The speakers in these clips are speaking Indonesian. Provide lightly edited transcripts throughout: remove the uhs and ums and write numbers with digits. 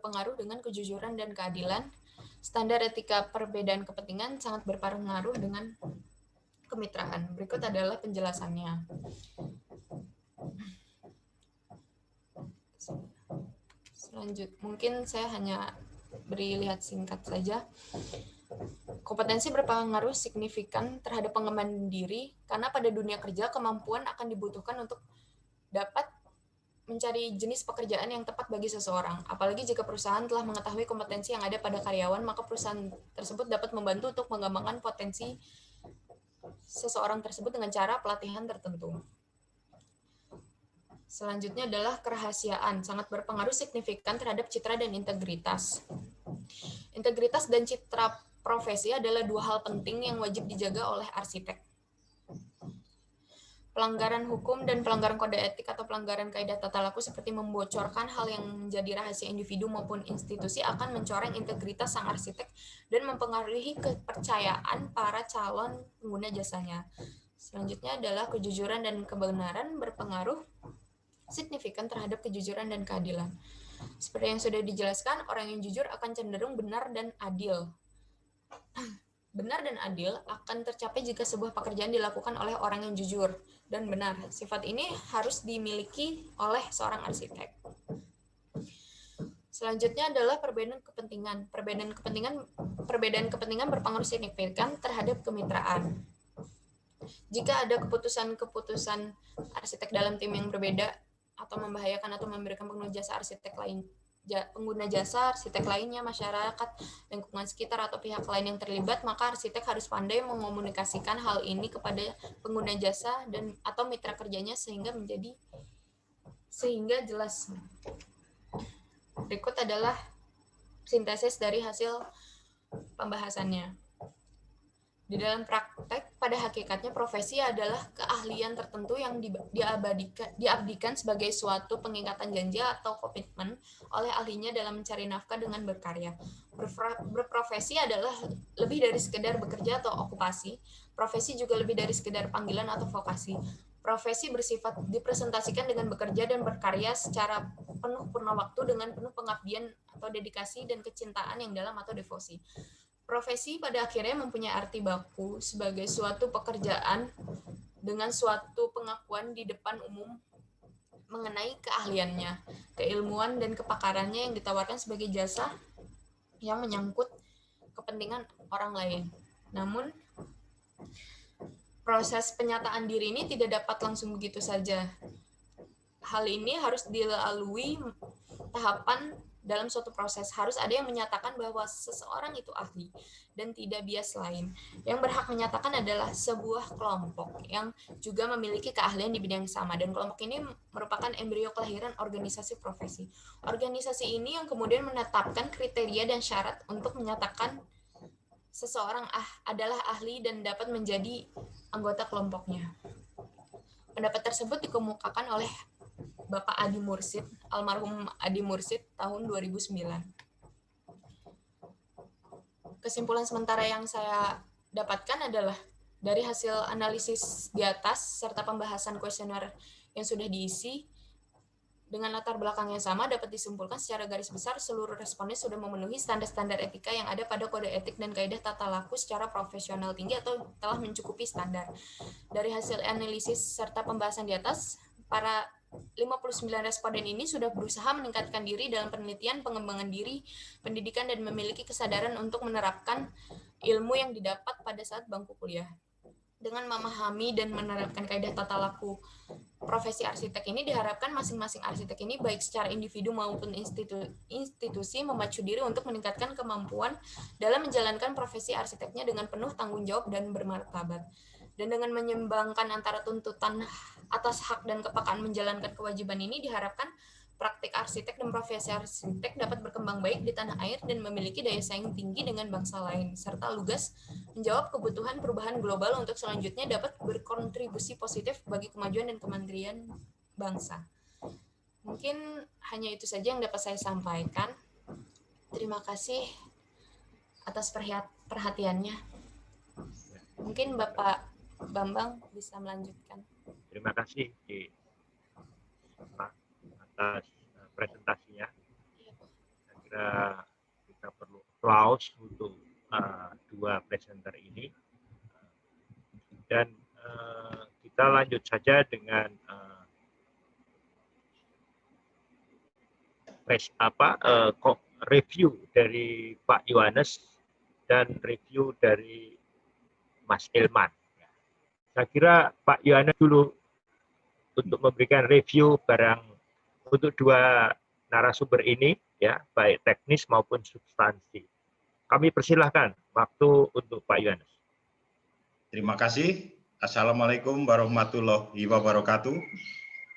berpengaruh dengan kejujuran dan keadilan. Standar etika perbedaan kepentingan sangat berpengaruh dengan kemitraan. Berikut adalah penjelasannya. Mungkin saya hanya beri lihat singkat saja. Kompetensi berpengaruh signifikan terhadap pengembangan diri karena pada dunia kerja kemampuan akan dibutuhkan untuk dapat mencari jenis pekerjaan yang tepat bagi seseorang. Apalagi jika perusahaan telah mengetahui kompetensi yang ada pada karyawan, maka perusahaan tersebut dapat membantu untuk mengembangkan potensi seseorang tersebut dengan cara pelatihan tertentu. Selanjutnya adalah kerahasiaan, sangat berpengaruh signifikan terhadap citra dan integritas. Integritas dan citra profesi adalah dua hal penting yang wajib dijaga oleh arsitek. Pelanggaran hukum dan pelanggaran kode etik atau pelanggaran kaidah tata laku seperti membocorkan hal yang menjadi rahasia individu maupun institusi akan mencoreng integritas sang arsitek dan mempengaruhi kepercayaan para calon pengguna jasanya. Selanjutnya adalah kejujuran dan kebenaran berpengaruh signifikan terhadap kejujuran dan keadilan. Seperti yang sudah dijelaskan, orang yang jujur akan cenderung benar dan adil. Benar dan adil akan tercapai jika sebuah pekerjaan dilakukan oleh orang yang jujur dan benar. Sifat ini harus dimiliki oleh seorang arsitek. Selanjutnya adalah perbedaan kepentingan. Perbedaan kepentingan berpengaruh signifikan terhadap kemitraan. Jika ada keputusan-keputusan arsitek dalam tim yang berbeda atau membahayakan atau memberikan pengguna jasa arsitek lainnya, masyarakat, lingkungan sekitar, atau pihak lain yang terlibat, maka arsitek harus pandai mengomunikasikan hal ini kepada pengguna jasa dan atau mitra kerjanya sehingga jelas. Berikut adalah sintesis dari hasil pembahasannya. Di dalam praktek, pada hakikatnya profesi adalah keahlian tertentu yang diabdikan sebagai suatu pengingatan janji atau komitmen oleh ahlinya dalam mencari nafkah dengan berkarya. Berprofesi adalah lebih dari sekedar bekerja atau okupasi. Profesi juga lebih dari sekedar panggilan atau vokasi. Profesi bersifat dipresentasikan dengan bekerja dan berkarya secara penuh purna waktu dengan penuh pengabdian atau dedikasi dan kecintaan yang dalam atau devosi. Profesi pada akhirnya mempunyai arti baku sebagai suatu pekerjaan dengan suatu pengakuan di depan umum mengenai keahliannya, keilmuan, dan kepakarannya yang ditawarkan sebagai jasa yang menyangkut kepentingan orang lain. Namun, proses penyataan diri ini tidak dapat langsung begitu saja. Hal ini harus dilalui tahapan dalam suatu proses. Harus ada yang menyatakan bahwa seseorang itu ahli dan tidak bias lain. Yang berhak menyatakan adalah sebuah kelompok yang juga memiliki keahlian di bidang yang sama, dan kelompok ini merupakan embrio kelahiran organisasi profesi. Organisasi ini yang kemudian menetapkan kriteria dan syarat untuk menyatakan seseorang adalah ahli dan dapat menjadi anggota kelompoknya. Pendapat tersebut dikemukakan oleh Bapak Adi Mursid, almarhum Adi Mursid, tahun 2009. Kesimpulan sementara yang saya dapatkan adalah dari hasil analisis di atas serta pembahasan kuesioner yang sudah diisi dengan latar belakang yang sama, dapat disimpulkan secara garis besar seluruh responden sudah memenuhi standar-standar etika yang ada pada kode etik dan kaidah tata laku secara profesional tinggi atau telah mencukupi standar. Dari hasil analisis serta pembahasan di atas, para 59 responden ini sudah berusaha meningkatkan diri dalam penelitian, pengembangan diri, pendidikan, dan memiliki kesadaran untuk menerapkan ilmu yang didapat pada saat bangku kuliah. Dengan memahami dan menerapkan kaidah tata laku profesi arsitek ini, diharapkan masing-masing arsitek ini baik secara individu maupun institusi memacu diri untuk meningkatkan kemampuan dalam menjalankan profesi arsiteknya dengan penuh tanggung jawab dan bermartabat. Dan dengan menyeimbangkan antara tuntutan atas hak dan kepekaan menjalankan kewajiban ini, diharapkan praktik arsitek dan profesi arsitek dapat berkembang baik di tanah air dan memiliki daya saing tinggi dengan bangsa lain, serta lugas menjawab kebutuhan perubahan global untuk selanjutnya dapat berkontribusi positif bagi kemajuan dan kemandirian bangsa. Mungkin hanya itu saja yang dapat saya sampaikan. Terima kasih atas perhatiannya. Mungkin Bapak Bambang bisa melanjutkan. Terima kasih atas presentasinya. Saya kira kita perlu applause untuk dua presenter ini, dan kita lanjut saja dengan review dari Pak Yohanes dan review dari Mas Ilman. Saya kira Pak Yohanes dulu untuk memberikan review barang untuk dua narasumber ini, ya, baik teknis maupun substansi. Kami persilahkan waktu untuk Pak Yohanes. Terima kasih. Assalamualaikum warahmatullahi wabarakatuh.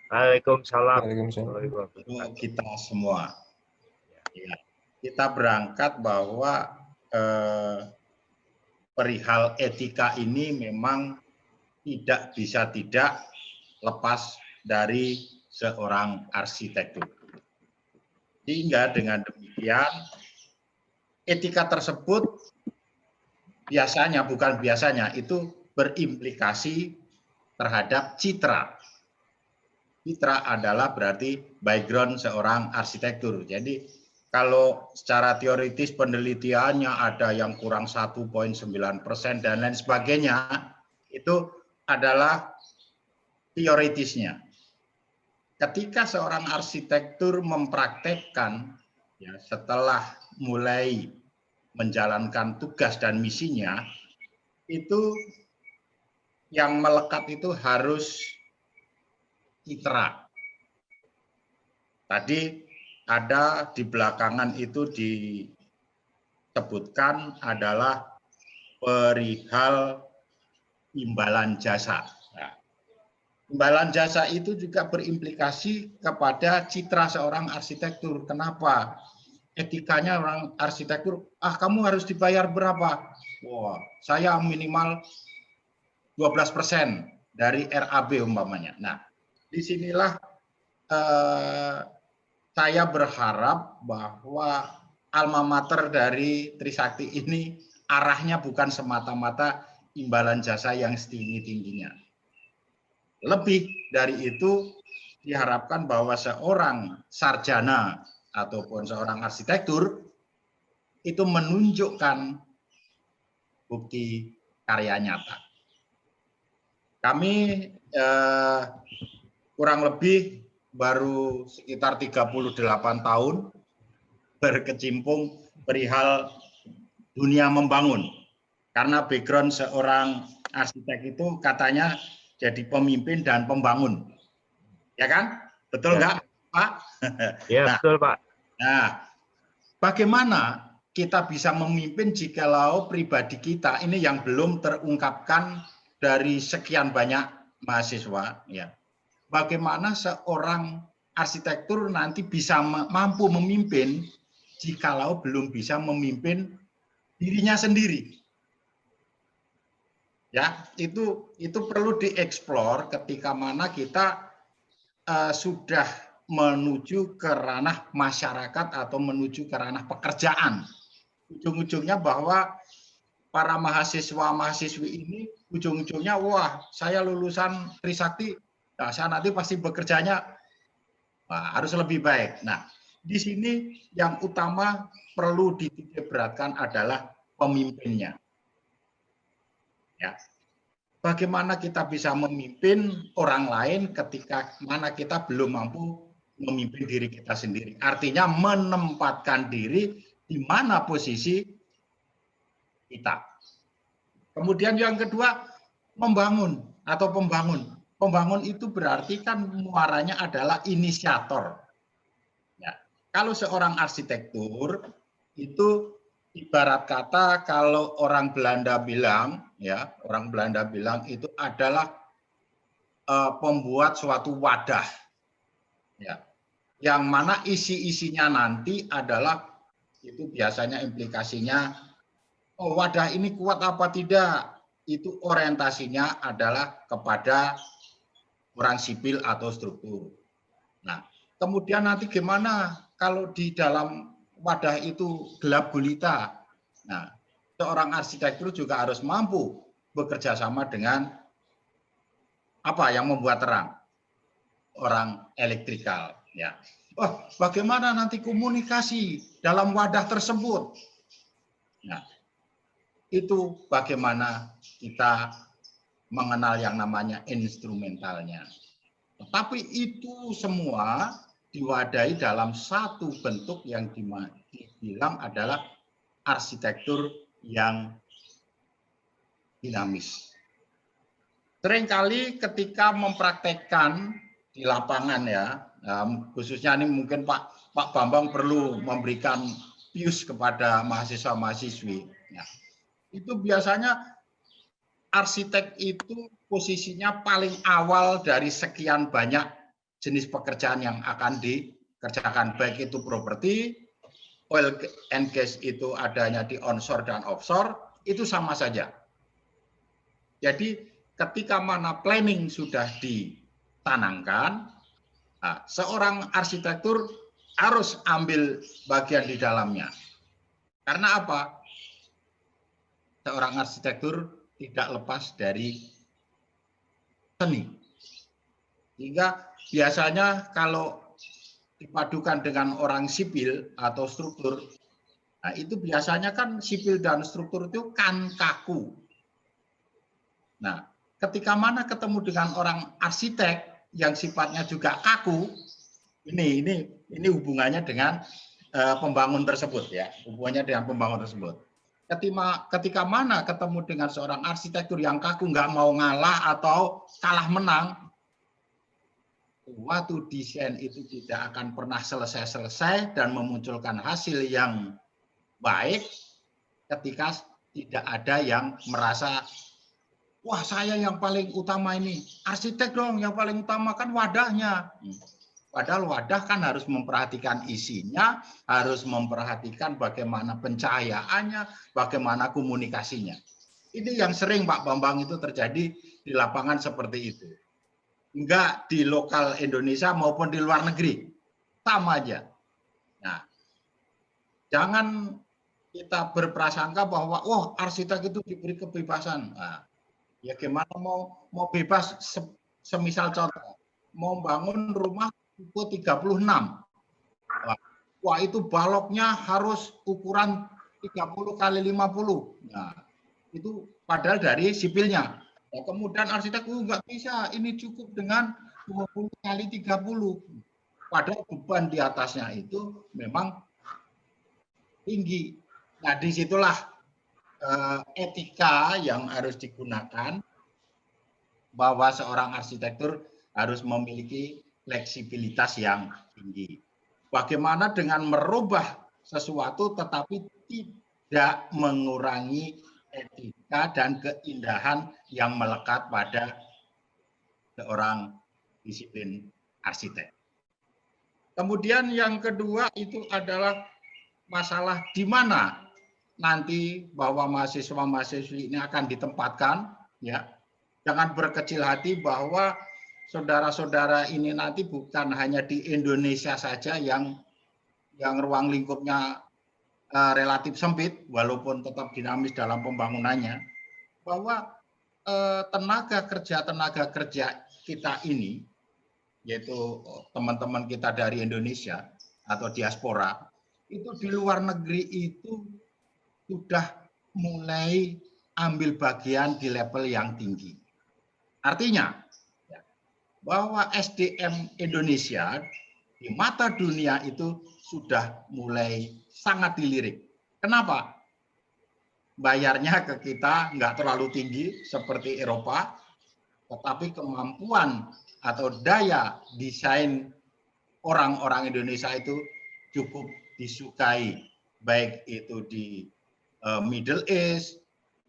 Waalaikumsalam. Untuk kita semua. Ya, kita berangkat bahwa perihal etika ini memang tidak bisa tidak lepas dari seorang arsitektur. Sehingga dengan demikian etika tersebut biasanya, bukan biasanya, itu berimplikasi terhadap citra. Citra adalah berarti background seorang arsitektur. Jadi kalau secara teoritis penelitiannya ada yang kurang 1,9% dan lain sebagainya, itu adalah teoritisnya. Ketika seorang arsitektur mempraktekkan, ya, setelah mulai menjalankan tugas dan misinya, itu yang melekat itu harus citra. Tadi ada di belakangan itu disebutkan adalah perihal imbalan jasa. Nah, imbalan jasa itu juga berimplikasi kepada citra seorang arsitektur. Kenapa? Etikanya orang arsitektur, kamu harus dibayar berapa? Wah, saya minimal 12% dari RAB umpamanya. Nah, disinilah saya berharap bahwa alma mater dari Trisakti ini arahnya bukan semata-mata imbalan jasa yang setinggi-tingginya. Lebih dari itu, diharapkan bahwa seorang sarjana ataupun seorang arsitektur itu menunjukkan bukti karya nyata. Kami kurang lebih baru sekitar 38 tahun berkecimpung perihal dunia membangun. Karena background seorang arsitek itu katanya jadi pemimpin dan pembangun. Ya kan? Betul nggak, Pak? Ya, nah, betul, Pak. Nah, bagaimana kita bisa memimpin jikalau pribadi kita ini yang belum terungkapkan dari sekian banyak mahasiswa, ya. Bagaimana seorang arsitektur nanti bisa mampu memimpin jikalau belum bisa memimpin dirinya sendiri. Ya, itu perlu dieksplor ketika mana kita sudah menuju ke ranah masyarakat atau menuju ke ranah pekerjaan. Ujung-ujungnya bahwa para mahasiswa-mahasiswi ini ujung-ujungnya, wah, saya lulusan Trisakti, nah, saya nanti pasti bekerjanya harus lebih baik. Nah, di sini yang utama perlu dititik beratkan adalah pemimpinnya. Ya. Bagaimana kita bisa memimpin orang lain ketika mana kita belum mampu memimpin diri kita sendiri. Artinya menempatkan diri di mana posisi kita. Kemudian yang kedua, membangun atau pembangun. Pembangun itu berarti kan muaranya adalah inisiator. Ya. Kalau seorang arsitektur itu ibarat kata kalau orang Belanda bilang, ya, orang Belanda bilang itu adalah pembuat suatu wadah, ya, yang mana isi-isinya nanti adalah itu biasanya implikasinya, oh, wadah ini kuat apa tidak, itu orientasinya adalah kepada orang sipil atau struktur. Nah, kemudian nanti gimana kalau di dalam wadah itu gelap gulita. Nah, seorang arsitektur juga harus mampu bekerja sama dengan apa yang membuat terang, orang elektrikal, ya, bagaimana nanti komunikasi dalam wadah tersebut? Nah, itu bagaimana kita mengenal yang namanya instrumentalnya. Tetapi itu semua diwadahi dalam satu bentuk yang dibilang adalah arsitektur yang dinamis. Seringkali ketika mempraktekkan di lapangan ya, khususnya ini mungkin Pak Bambang perlu memberikan pius kepada mahasiswa-mahasiswi. Ya, itu biasanya arsitek itu posisinya paling awal dari sekian banyak jenis pekerjaan yang akan dikerjakan, baik itu properti, oil and gas itu adanya di onshore dan offshore, itu sama saja. Jadi ketika mana planning sudah ditanamkan, seorang arsitektur harus ambil bagian di dalamnya. Karena apa? Seorang arsitektur tidak lepas dari seni. Sehingga biasanya kalau dipadukan dengan orang sipil atau struktur, nah itu biasanya kan sipil dan struktur itu kan kaku. Nah, ketika mana ketemu dengan orang arsitek yang sifatnya juga kaku, ini hubungannya dengan pembangun tersebut ya, hubungannya dengan pembangun tersebut. Ketika mana ketemu dengan seorang arsitektur yang kaku, nggak mau ngalah atau kalah menang, waktu desain itu tidak akan pernah selesai-selesai dan memunculkan hasil yang baik ketika tidak ada yang merasa, wah saya yang paling utama ini, arsitek dong yang paling utama, kan wadahnya. Padahal wadah kan harus memperhatikan isinya, harus memperhatikan bagaimana pencahayaannya, bagaimana komunikasinya. Ini yang sering Pak Bambang itu terjadi di lapangan seperti itu. Enggak di lokal Indonesia maupun di luar negeri. Sama aja. Nah, jangan kita berprasangka bahwa arsitek itu diberi kebebasan. Nah, ya gimana mau bebas, semisal contoh, mau bangun rumah tipe 36. Wah, itu baloknya harus ukuran 30 kali 50. Nah, itu padahal dari sipilnya. Nah, kemudian arsitek nggak bisa, ini cukup dengan 20 kali 30. Padahal beban di atasnya itu memang tinggi. Nah, disitulah etika yang harus digunakan, bahwa seorang arsitektur harus memiliki fleksibilitas yang tinggi. Bagaimana dengan merubah sesuatu tetapi tidak mengurangi etika dan keindahan yang melekat pada seorang disiplin arsitek. Kemudian yang kedua itu adalah masalah di mana nanti bahwa mahasiswa-mahasiswi ini akan ditempatkan, ya. Jangan berkecil hati bahwa saudara-saudara ini nanti bukan hanya di Indonesia saja yang ruang lingkupnya relatif sempit, walaupun tetap dinamis dalam pembangunannya, bahwa tenaga kerja kita ini, yaitu teman-teman kita dari Indonesia atau diaspora, itu di luar negeri itu sudah mulai ambil bagian di level yang tinggi. Artinya, bahwa SDM Indonesia di mata dunia itu sudah mulai sangat dilirik. Kenapa? Bayarnya ke kita nggak terlalu tinggi seperti Eropa, tetapi kemampuan atau daya desain orang-orang Indonesia itu cukup disukai, baik itu di Middle East,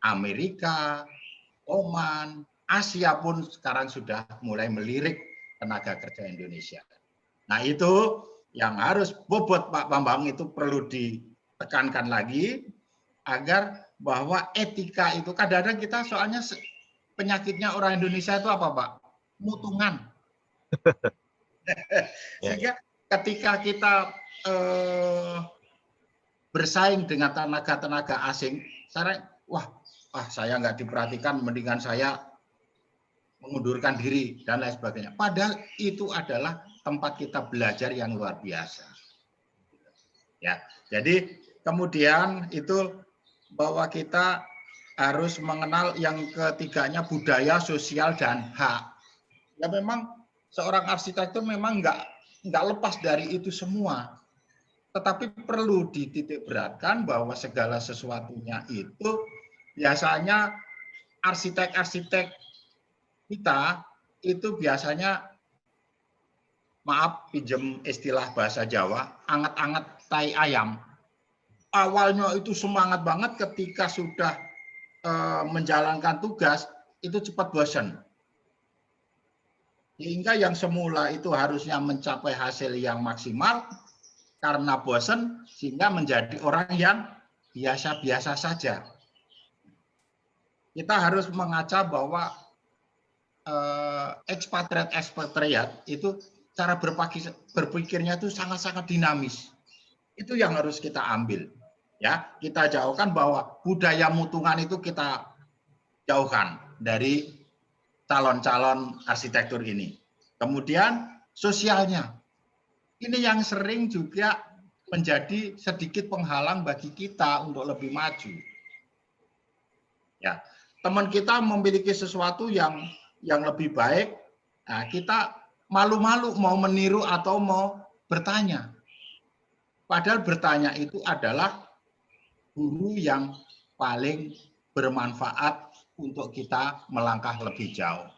Amerika, Oman, Asia pun sekarang sudah mulai melirik tenaga kerja Indonesia. Nah, itu yang harus bobot Pak Bambang itu perlu ditekankan lagi, agar bahwa etika itu kadang-kadang kita soalnya penyakitnya orang Indonesia itu apa Pak? Mutungan. Sehingga ketika kita bersaing dengan tenaga-tenaga asing, saya nggak diperhatikan, mendingan saya mengundurkan diri dan lain sebagainya. Padahal itu adalah tempat kita belajar yang luar biasa. Ya, jadi kemudian itu bahwa kita harus mengenal yang ketiganya budaya, sosial, dan hak. Ya memang seorang arsitektur memang nggak lepas dari itu semua. Tetapi perlu dititik beratkan bahwa segala sesuatunya itu biasanya arsitek-arsitek kita itu biasanya, maaf pinjem istilah bahasa Jawa, anget-anget tai ayam. Awalnya itu semangat banget, ketika sudah menjalankan tugas itu cepat bosan. Sehingga yang semula itu harusnya mencapai hasil yang maksimal, karena bosan sehingga menjadi orang yang biasa-biasa saja. Kita harus mengaca bahwa ekspatriat itu cara berpikirnya itu sangat-sangat dinamis. Itu yang harus kita ambil. Ya, kita jauhkan bahwa budaya mutungan itu kita jauhkan dari calon-calon arsitektur ini. Kemudian sosialnya. Ini yang sering juga menjadi sedikit penghalang bagi kita untuk lebih maju. Ya, teman kita memiliki sesuatu yang lebih baik, nah kita malu-malu mau meniru atau mau bertanya. Padahal bertanya itu adalah guru yang paling bermanfaat untuk kita melangkah lebih jauh.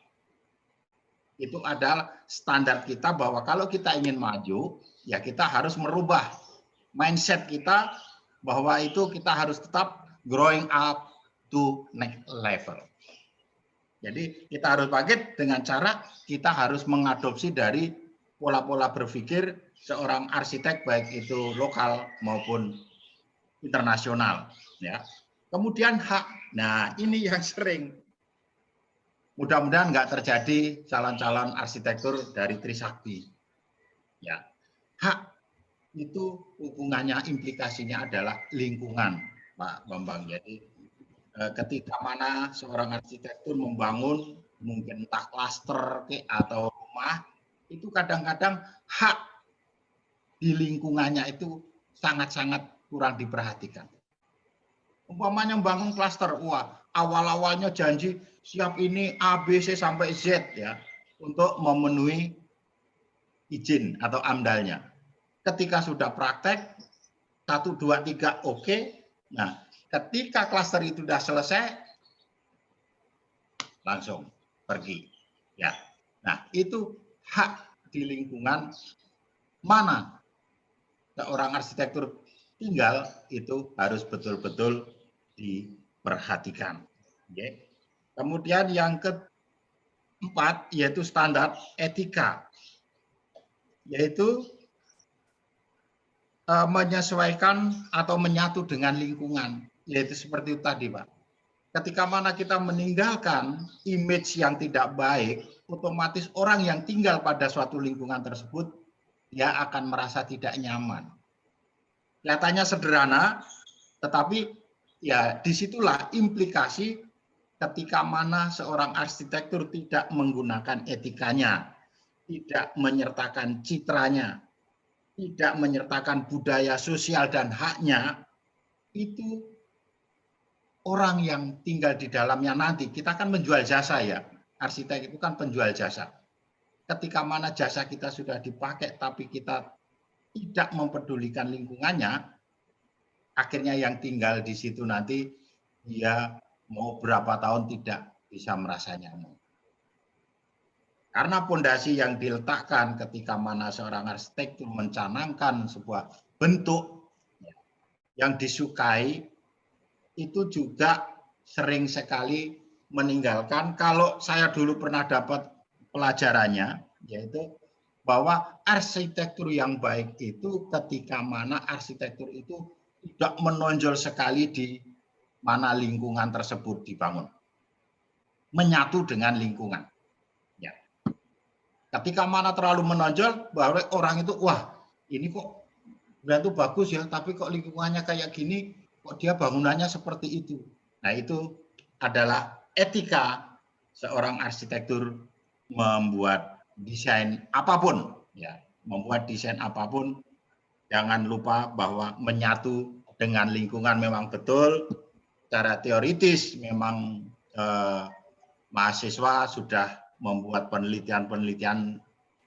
Itu adalah standar kita bahwa kalau kita ingin maju, ya kita harus merubah mindset kita bahwa itu kita harus tetap growing up to next level. Jadi kita harus bangkit dengan cara kita harus mengadopsi dari pola-pola berpikir seorang arsitek baik itu lokal maupun internasional. Ya. Kemudian hak. Nah ini yang sering. Mudah-mudahan nggak terjadi calon-calon arsitektur dari Trisakti. Ya, hak itu hubungannya, implikasinya adalah lingkungan, Pak Bambang. Jadi ketika mana seorang arsitektur membangun mungkin entah klaster atau rumah, itu kadang-kadang hak di lingkungannya itu sangat-sangat kurang diperhatikan. Umpamanya membangun klaster, wah awal-awalnya janji siap ini A, B, C sampai Z ya untuk memenuhi izin atau amdalnya. Ketika sudah praktek 1, 2, 3 oke. Nah, ketika klaster itu sudah selesai langsung pergi. Ya. Nah, itu hak di lingkungan mana seorang arsitektur tinggal itu harus betul-betul diperhatikan. Okay. Kemudian yang keempat yaitu standar etika, yaitu menyesuaikan atau menyatu dengan lingkungan, yaitu seperti itu tadi Pak. Ketika mana kita meninggalkan image yang tidak baik, otomatis orang yang tinggal pada suatu lingkungan tersebut dia akan merasa tidak nyaman. Kelihatannya sederhana, tetapi ya disitulah implikasi ketika mana seorang arsitektur tidak menggunakan etikanya, tidak menyertakan citranya, tidak menyertakan budaya sosial dan haknya, itu orang yang tinggal di dalamnya nanti, kita kan menjual jasa ya, arsitek itu kan penjual jasa. Ketika mana jasa kita sudah dipakai tapi kita tidak mempedulikan lingkungannya, akhirnya yang tinggal di situ nanti dia mau berapa tahun tidak bisa merasa nyaman. Karena fondasi yang diletakkan ketika mana seorang arsitektur mencanangkan sebuah bentuk yang disukai, itu juga sering sekali meninggalkan. Kalau saya dulu pernah dapat pelajarannya, yaitu bahwa arsitektur yang baik itu ketika mana arsitektur itu tidak menonjol sekali di mana lingkungan tersebut dibangun. Menyatu dengan lingkungan. Ya. Ketika mana terlalu menonjol, bahwa orang itu, wah ini kok brand itu bagus ya, tapi kok lingkungannya kayak gini, kok dia bangunannya seperti itu. Nah itu adalah etika seorang arsitektur membuat desain apapun. Ya, membuat desain apapun jangan lupa bahwa menyatu dengan lingkungan memang betul. Secara teoritis memang mahasiswa sudah membuat penelitian-penelitian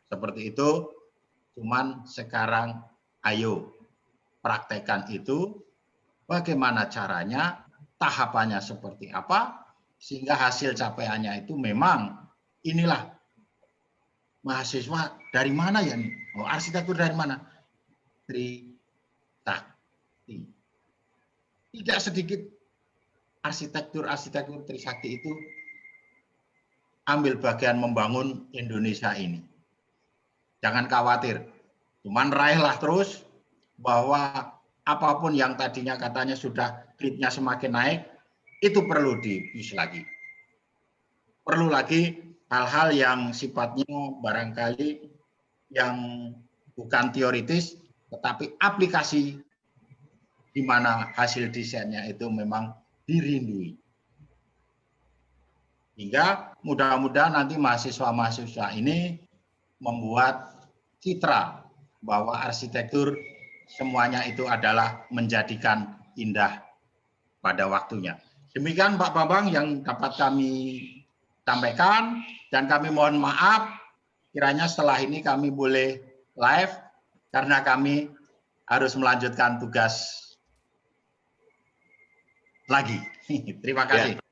seperti itu. Cuman sekarang ayo praktekkan itu, bagaimana caranya, tahapannya seperti apa, sehingga hasil capaiannya itu memang inilah mahasiswa dari mana ya nih? Oh, arsitektur dari mana? Trisakti. Tidak sedikit arsitektur Trisakti itu ambil bagian membangun Indonesia ini. Jangan khawatir, cuman raihlah terus bahwa apapun yang tadinya katanya sudah grade-nya semakin naik, itu perlu diisi lagi. Perlu lagi hal-hal yang sifatnya barangkali yang bukan teoritis, tetapi aplikasi di mana hasil desainnya itu memang dirindui. Hingga mudah-mudahan nanti mahasiswa-mahasiswa ini membuat citra bahwa arsitektur semuanya itu adalah menjadikan indah pada waktunya. Demikian Pak Bambang yang dapat kami sampaikan, dan kami mohon maaf kiranya setelah ini kami boleh live karena kami harus melanjutkan tugas lagi. Terima kasih. Ya,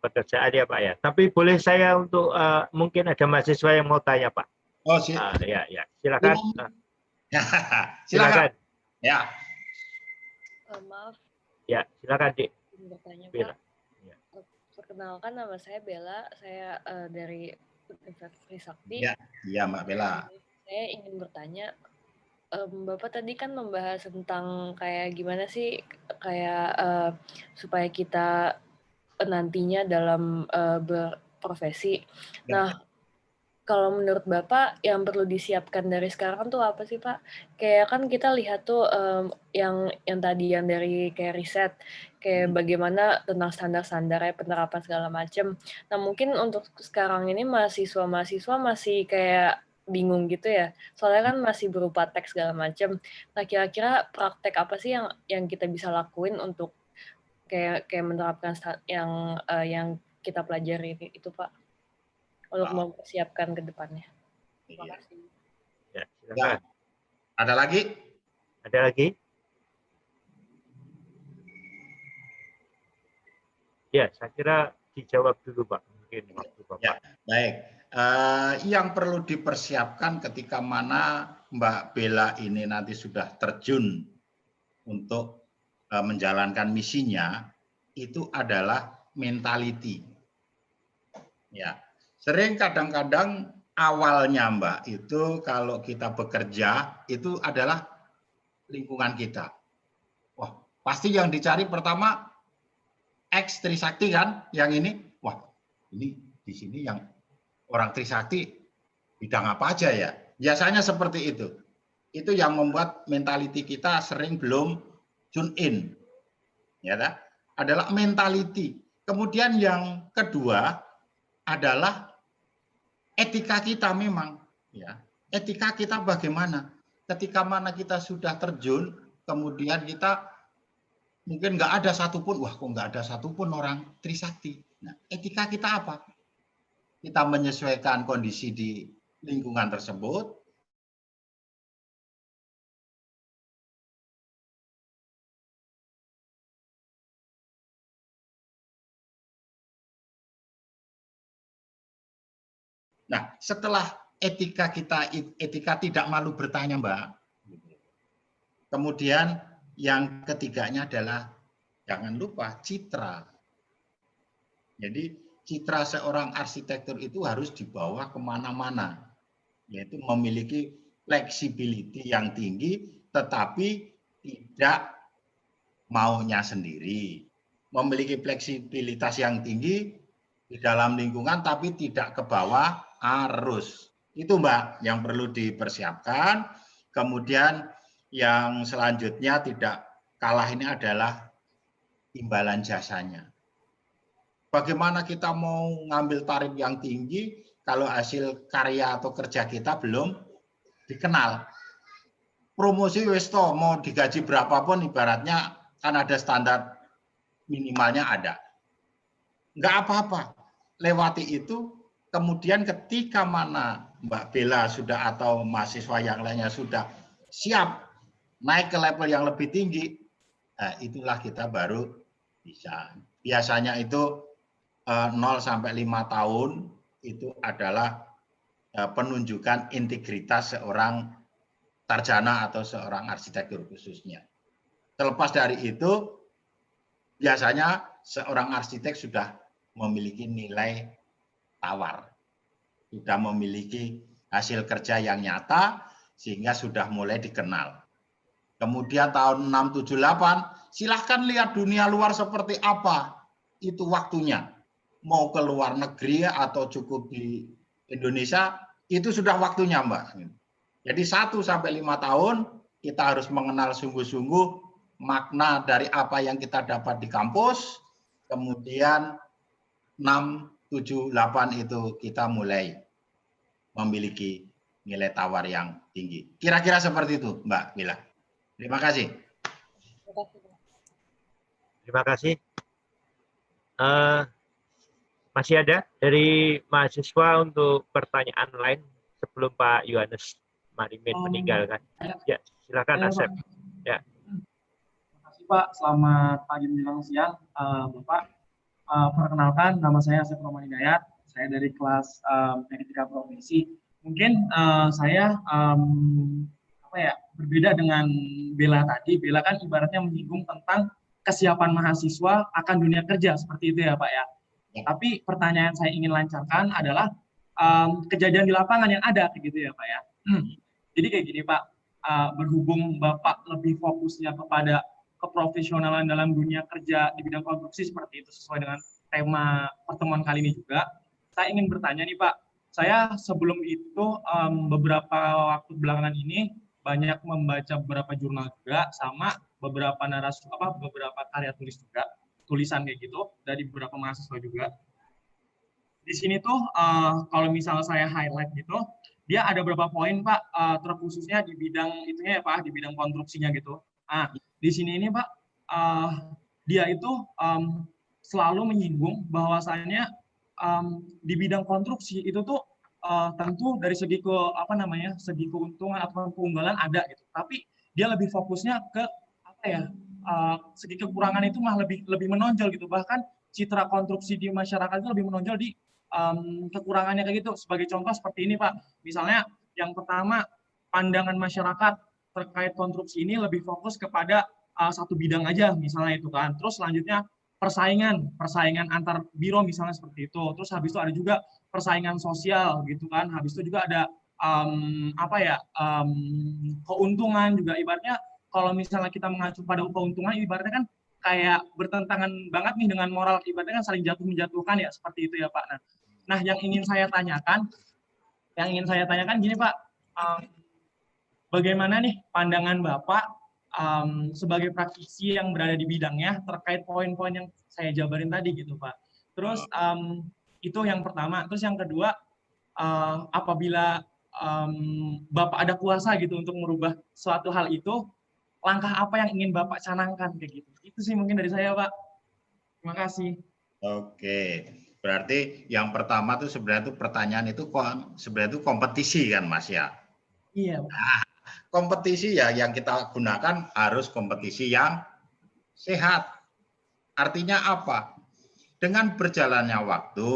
pekerjaan ya Pak ya. Tapi boleh saya untuk mungkin ada mahasiswa yang mau tanya Pak. Oh, ya, silakan. Silakan. Ya. Maaf. Ya, silakan Dik. Bertanya Bella. Pak. Ya. Perkenalkan, nama saya Bella. Saya dari Universitas Trisakti. Ya, iya Mbak Bella. Saya ingin bertanya, Bapak tadi kan membahas tentang kayak gimana sih kayak supaya kita nantinya dalam berprofesi. Ya. Nah, kalau menurut Bapak yang perlu disiapkan dari sekarang tuh apa sih Pak? Kayak kan kita lihat tuh yang tadi yang dari kayak riset, kayak bagaimana tentang standar-standarnya, penerapan segala macam. Nah mungkin untuk sekarang ini mahasiswa-mahasiswa masih kayak bingung gitu ya, soalnya kan masih berupa teks segala macam. Nah kira-kira praktek apa sih yang kita bisa lakuin untuk kayak menerapkan yang kita pelajari itu Pak? Untuk mempersiapkan ke depannya. Terima kasih. Ya, silakan. Ada lagi? Ada lagi? Ya, saya kira dijawab dulu Pak. Mungkin waktu Bapak. Ya, baik. Yang perlu dipersiapkan ketika mana Mbak Bella ini nanti sudah terjun untuk menjalankan misinya, itu adalah mentality. Ya. Sering kadang-kadang awalnya Mbak, itu kalau kita bekerja, itu adalah lingkungan kita. Wah, pasti yang dicari pertama, X Trisakti kan, yang ini, wah ini di sini yang orang Trisakti bidang apa aja ya? Biasanya seperti itu. Itu yang membuat mentality kita sering belum tune in. Ya, adalah mentality. Kemudian yang kedua adalah etika kita memang, ya. Etika kita bagaimana? Ketika mana kita sudah terjun, kemudian kita mungkin nggak ada satupun, wah kok nggak ada satupun orang Trisakti. Nah, etika kita apa? Kita menyesuaikan kondisi di lingkungan tersebut. Nah, setelah etika tidak malu bertanya, Mbak. Kemudian yang ketiganya adalah jangan lupa citra. Jadi citra seorang arsitektur itu harus dibawa kemana-mana, yaitu memiliki flexibility yang tinggi, tetapi tidak maunya sendiri. Memiliki fleksibilitas yang tinggi di dalam lingkungan, tapi tidak ke bawah arus. Itu Mbak yang perlu dipersiapkan. Kemudian yang selanjutnya tidak kalah ini adalah imbalan jasanya. Bagaimana kita mau ngambil tarif yang tinggi kalau hasil karya atau kerja kita belum dikenal. Promosi wis to, mau digaji berapapun ibaratnya kan ada standar minimalnya ada. Enggak apa-apa. Lewati itu, kemudian ketika mana Mbak Bella sudah atau mahasiswa yang lainnya sudah siap naik ke level yang lebih tinggi, itulah kita baru bisa. Biasanya itu 0 sampai 5 tahun itu adalah penunjukan integritas seorang sarjana atau seorang arsitektur khususnya. Terlepas dari itu, biasanya seorang arsitek sudah memiliki nilai tawar, sudah memiliki hasil kerja yang nyata, sehingga sudah mulai dikenal. Kemudian tahun 678, silahkan lihat dunia luar seperti apa, itu waktunya. Mau ke luar negeri atau cukup di Indonesia, itu sudah waktunya, Mbak. Jadi 1 sampai 5 tahun kita harus mengenal sungguh-sungguh makna dari apa yang kita dapat di kampus. Kemudian 6, 7, 8 itu kita mulai memiliki nilai tawar yang tinggi. Kira-kira seperti itu, Mbak Bella. Terima kasih. Terima kasih. Masih ada dari mahasiswa untuk pertanyaan lain sebelum Pak Yohanes Marimin meninggalkan? Ya, silakan Asep. Ya. Terima kasih Pak. Selamat pagi menjelang siang, Bapak. Perkenalkan, nama saya Asep Roman Hidayat. Saya dari kelas Teknik Profesi. Mungkin saya berbeda dengan Bella tadi. Bella kan ibaratnya menyinggung tentang kesiapan mahasiswa akan dunia kerja seperti itu ya Pak ya. Tapi pertanyaan saya ingin lancarkan adalah kejadian di lapangan yang ada gitu ya Pak ya. Jadi kayak gini Pak, berhubung Bapak lebih fokusnya kepada keprofesionalan dalam dunia kerja di bidang konstruksi seperti itu sesuai dengan tema pertemuan kali ini juga, saya ingin bertanya nih Pak, saya sebelum itu beberapa waktu belakangan ini banyak membaca beberapa jurnal juga sama beberapa beberapa karya tulis juga, tulisan kayak gitu dari beberapa mahasiswa juga. Di sini tuh kalau misalnya saya highlight gitu, dia ada beberapa poin Pak, terkhususnya di bidang itunya ya Pak, di bidang konstruksinya gitu. Di sini ini Pak, dia itu selalu menyinggung bahwasannya di bidang konstruksi itu tuh tentu dari segi segi keuntungan atau keunggulan ada gitu. Tapi dia lebih fokusnya ke segi kekurangan itu mah lebih menonjol gitu. Bahkan citra konstruksi di masyarakat itu lebih menonjol di kekurangannya kayak gitu. Sebagai contoh seperti ini Pak, misalnya yang pertama pandangan masyarakat terkait konstruksi ini lebih fokus kepada satu bidang aja misalnya itu kan. Terus selanjutnya persaingan antar biro misalnya seperti itu. Terus habis itu ada juga persaingan sosial gitu kan. Habis itu juga ada keuntungan juga, ibaratnya kalau misalnya kita mengacu pada keuntungan ibaratnya kan kayak bertentangan banget nih dengan moral, ibaratnya kan saling jatuh-menjatuhkan ya, seperti itu ya Pak. Nah, yang ingin saya tanyakan gini Pak, bagaimana nih pandangan Bapak sebagai praktisi yang berada di bidangnya terkait poin-poin yang saya jabarin tadi gitu Pak. Terus itu yang pertama. Terus yang kedua, apabila Bapak ada kuasa gitu untuk merubah suatu hal itu, langkah apa yang ingin Bapak canangkan kayak gitu. Itu sih mungkin dari saya Pak. Terima kasih. Oke, berarti yang pertama tuh sebenarnya tuh pertanyaan itu sebenarnya itu kompetisi kan Mas ya? Iya. Nah, kompetisi ya yang kita gunakan harus kompetisi yang sehat. Artinya apa? Dengan berjalannya waktu,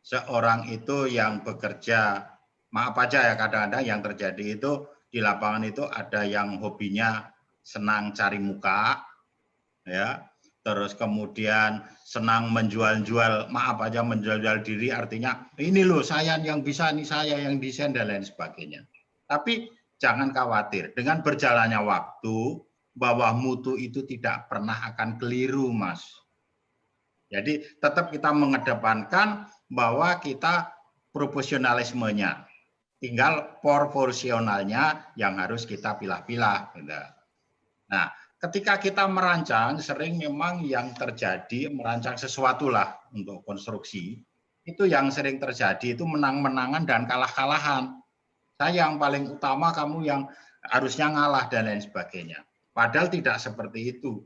seorang itu yang bekerja, maaf aja ya kadang-kadang yang terjadi itu di lapangan itu ada yang hobinya senang cari muka, ya, terus kemudian senang menjual-jual, menjual-jual diri, artinya ini loh saya yang bisa, ini saya yang desain dan lain sebagainya. Tapi jangan khawatir, dengan berjalannya waktu bahwa mutu itu tidak pernah akan keliru, Mas. Jadi tetap kita mengedepankan bahwa kita profesionalismenya, tinggal proporsionalnya yang harus kita pilah-pilah. Nah, ketika kita merancang, sering memang yang terjadi merancang sesuatu lah untuk konstruksi, itu yang sering terjadi itu menang-menangan dan kalah-kalahan. saya yang paling utama, kamu yang harusnya ngalah dan lain sebagainya. Padahal tidak seperti itu.